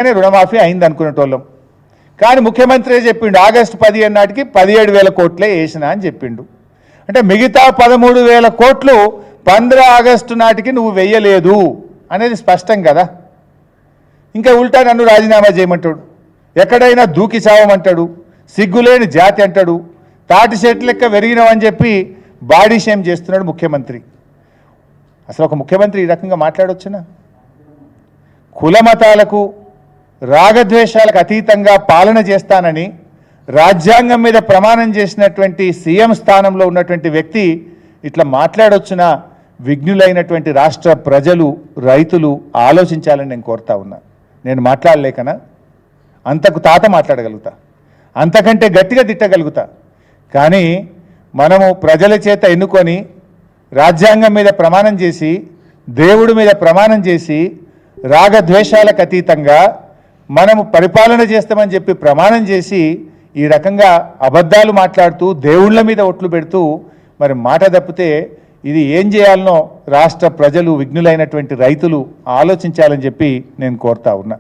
నిజంగానే రుణమాఫీ అయింది అనుకునేటోళ్ళం. కానీ ముఖ్యమంత్రి చెప్పిండు ఆగస్టు 15 నాటికి 17,000 కోట్లే వేసిన అని చెప్పిండు. అంటే మిగతా 13,000 కోట్లు 15 ఆగస్టు నాటికి నువ్వు వెయ్యలేదు అనేది స్పష్టం కదా. ఇంకా ఉల్టా నన్ను రాజీనామా చేయమంటాడు, ఎక్కడైనా దూకి చావమంటాడు, సిగ్గులేని జాతి అంటాడు, తాటి చెట్టు లెక్క వెరిగినావని చెప్పి బాడీ షేమ్ చేస్తున్నాడు ముఖ్యమంత్రి. అసలు ఒక ముఖ్యమంత్రి ఈ రకంగా మాట్లాడొచ్చునా? కుల మతాలకు రాగద్వేషాలకు అతీతంగా పాలన చేస్తానని రాజ్యాంగం మీద ప్రమాణం చేసినటువంటి సీఎం స్థానంలో ఉన్నటువంటి వ్యక్తి ఇట్లా మాట్లాడొచ్చునా? విఘ్నులైనటువంటి రాష్ట్ర ప్రజలు, రైతులు ఆలోచించాలని నేను కోరుతా ఉన్నా. నేను మాట్లాడలేకనా? అంతకు తాత మాట్లాడగలుగుతా, అంతకంటే గట్టిగా తిట్టగలుగుతా. కానీ మనము ప్రజల చేత ఎన్నుకొని రాజ్యాంగం మీద ప్రమాణం చేసి, దేవుడి మీద ప్రమాణం చేసి, రాగద్వేషాలకు అతీతంగా మనము పరిపాలన చేస్తామని చెప్పి ప్రమాణం చేసి ఈ రకంగా అబద్ధాలు మాట్లాడుతూ దేవుళ్ళ మీద ఒట్లు పెడుతూ మరి మాట తప్పితే ఇది ఏం చేయాలనో రాష్ట్ర ప్రజలు, విఘ్నులైనటువంటి రైతులు ఆలోచించాలని చెప్పి నేను కోరుతా ఉన్నా.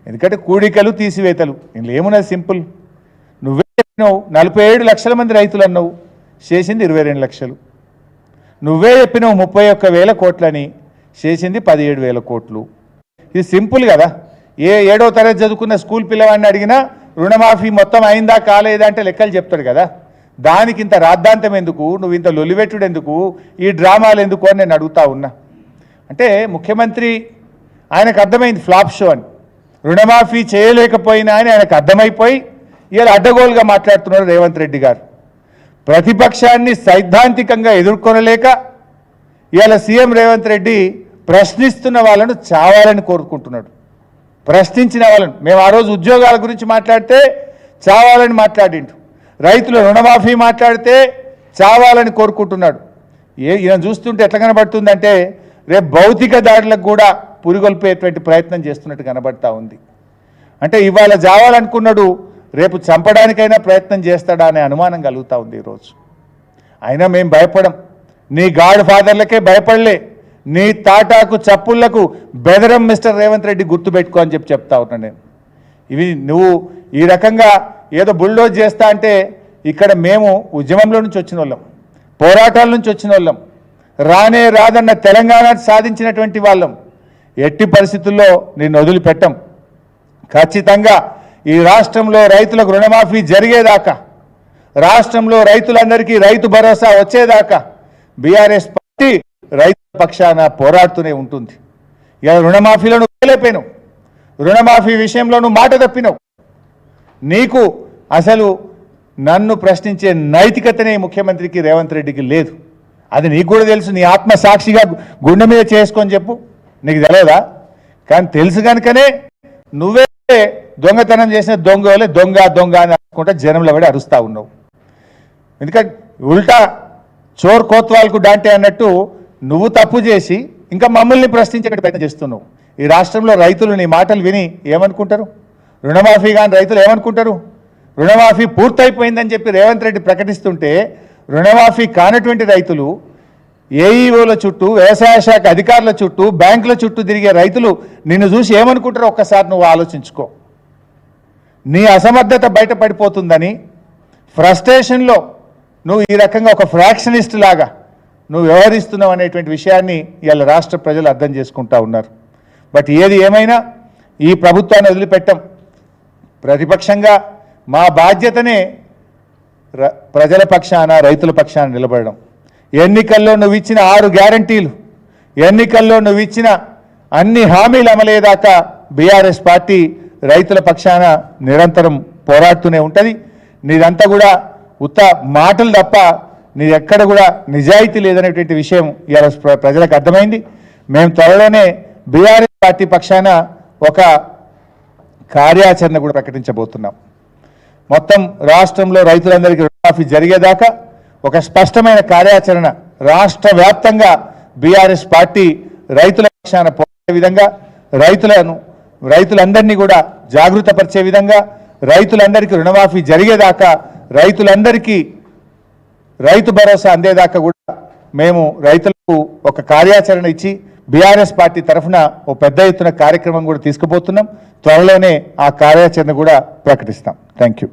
ఎందుకంటే కూడికలు తీసివేతలు ఇందులో ఏమున్నది? సింపుల్. నువ్వే చెప్పినావు 47 లక్షల మంది రైతులు అన్నావు, చేసింది 22 లక్షలు. నువ్వే చెప్పినావు 31,000 కోట్లని, చేసింది 17,000 కోట్లు. ఇది సింపుల్ కదా. 7వ తరగతి చదువుకున్న స్కూల్ పిల్లవాడిని అడిగినా రుణమాఫీ మొత్తం అయిందా కాలేదా అంటే లెక్కలు చెప్తాడు కదా. దానికి ఇంత రాద్ధాంతం ఎందుకు? నువ్వు ఇంత లొలివెట్టుడు ఎందుకు? ఈ డ్రామాలు ఎందుకు అని నేను అడుగుతా ఉన్నా. అంటే ముఖ్యమంత్రి ఆయనకు అర్థమైంది ఫ్లాప్ షో అని, రుణమాఫీ చేయలేకపోయినా అని ఆయనకు అర్థమైపోయి ఇలా అడ్డగోలుగా మాట్లాడుతున్నారు రేవంత్ రెడ్డి గారు. ప్రతిపక్షాన్ని సైద్ధాంతికంగా ఎదుర్కొనలేక ఇవాళ సీఎం రేవంత్ రెడ్డి ప్రశ్నిస్తున్న వాళ్ళను చావాలని కోరుకుంటున్నాడు. ప్రశ్నించిన వాళ్ళను, మేము ఆ రోజు ఉద్యోగాల గురించి మాట్లాడితే చావాలని మాట్లాడిండు, రైతుల రుణమాఫీ మాట్లాడితే చావాలని కోరుకుంటున్నాడు. ఈయన చూస్తుంటే ఎట్లా కనబడుతుందంటే రేపు భౌతిక దాడులకు కూడా పురిగొల్పేటువంటి ప్రయత్నం చేస్తున్నట్టు కనబడతా ఉంది. అంటే ఇవాళ చావాలనుకున్నాడు, రేపు చంపడానికైనా ప్రయత్నం చేస్తాడా అనే అనుమానం కలుగుతూ ఉంది ఈరోజు. అయినా మేము భయపడం, నీ గాడ్ ఫాదర్లకే భయపడలే, నీ తాటాకు చప్పుళ్లకు బెదరం మిస్టర్ రేవంత్ రెడ్డి గుర్తుపెట్టుకో అని చెప్పి చెప్తా ఉన్నా నేను. ఇవి నువ్వు ఈ రకంగా ఏదో బుల్డోజ్ చేస్తా అంటే ఇక్కడ మేము ఉద్యమంలో నుంచి వచ్చిన వాళ్ళం, పోరాటాల నుంచి వచ్చిన వాళ్ళం, రానే రాదన్న తెలంగాణ సాధించినటువంటి వాళ్ళం. ఎట్టి పరిస్థితుల్లో నిన్ను వదిలిపెట్టం. ఖచ్చితంగా ఈ రాష్ట్రంలో రైతులకు రుణమాఫీ జరిగేదాకా, రాష్ట్రంలో రైతులందరికీ రైతు భరోసా వచ్చేదాకా బీఆర్ఎస్ పార్టీ రైతుల పక్షాన పోరాడుతూనే ఉంటుంది. ఇలా రుణమాఫీలో నువ్వు వేయలేకపోయినావు, రుణమాఫీ విషయంలో నువ్వు మాట తప్పినావు. నీకు అసలు నన్ను ప్రశ్నించే నైతికతనే ముఖ్యమంత్రికి రేవంత్ రెడ్డికి లేదు. అది నీకు కూడా తెలుసు. నీ ఆత్మ సాక్షిగా గుండె మీద చేసుకొని చెప్పు, నీకు తెలియదా? కానీ తెలుసు కనుకనే నువ్వే దొంగతనం చేసిన దొంగ దొంగ దొంగ అని అనుకుంటా జనంలో పడి అరుస్తూ ఉన్నావు. ఎందుకంటే ఉల్టా చోర్ కోత్వాల్కు డాంటే అన్నట్టు నువ్వు తప్పు చేసి ఇంకా మమ్మల్ని ప్రశ్నించే ప్రయత్నం చేస్తున్నావు. ఈ రాష్ట్రంలో రైతులు నీ మాటలు విని ఏమనుకుంటారు? రుణమాఫీ కానీ రైతులు ఏమనుకుంటారు? రుణమాఫీ పూర్తయిపోయిందని చెప్పి రేవంత్ రెడ్డి ప్రకటిస్తుంటే రుణమాఫీ కానటువంటి రైతులు ఏఈఓల చుట్టూ, వ్యవసాయ శాఖ అధికారుల చుట్టూ, బ్యాంకుల చుట్టూ తిరిగే రైతులు నిన్ను చూసి ఏమనుకుంటారో ఒక్కసారి నువ్వు ఆలోచించుకో. నీ అసమర్థత బయటపడిపోతుందని ఫ్రస్ట్రేషన్లో నువ్వు ఈ రకంగా ఒక ఫ్రాక్షనిస్ట్ లాగా నువ్వు వ్యవహరిస్తున్నావు అనేటువంటి విషయాన్ని ఇవాళ రాష్ట్ర ప్రజలు అర్థం చేసుకుంటా ఉన్నారు. బట్ ఏది ఏమైనా ఈ ప్రభుత్వాన్ని వదిలిపెట్టం. ప్రతిపక్షంగా మా బాధ్యతనే ప్రజల పక్షాన, రైతుల పక్షాన నిలబడడం. ఎన్నికల్లో నువ్వు ఇచ్చిన 6 గ్యారంటీలు, ఎన్నికల్లో నువ్వు ఇచ్చిన అన్ని హామీలు అమలయ్యేదాకా బీఆర్ఎస్ పార్టీ రైతుల పక్షాన నిరంతరం పోరాడుతూనే ఉంటుంది. నీదంతా కూడా ఉత్త మాటలు తప్ప నీ ఎక్కడ కూడా నిజాయితీ లేదనేటువంటి విషయం ఇవాళ ప్రజలకు అర్థమైంది. మేము త్వరలోనే బీఆర్ఎస్ పార్టీ పక్షాన ఒక కార్యాచరణ కూడా ప్రకటించబోతున్నాం. మొత్తం రాష్ట్రంలో రైతులందరికీ రుణమాఫీ జరిగేదాకా ఒక స్పష్టమైన కార్యాచరణ రాష్ట్ర వ్యాప్తంగా బీఆర్ఎస్ పార్టీ రైతుల పక్షాన పోరాడే విధంగా, రైతులందరినీ కూడా జాగృతపరిచే విధంగా, రైతులందరికీ రుణమాఫీ జరిగేదాకా, రైతులందరికీ రైతు భరోసా అందేదాకా కూడా మేము రైతులకు ఒక కార్యాచరణ ఇచ్చి బీఆర్ఎస్ పార్టీ తరఫున ఓ పెద్ద ఎత్తున కార్యక్రమం కూడా తీసుకుపోతున్నాం. త్వరలోనే ఆ కార్యాచరణ కూడా ప్రకటిస్తాం. Thank you.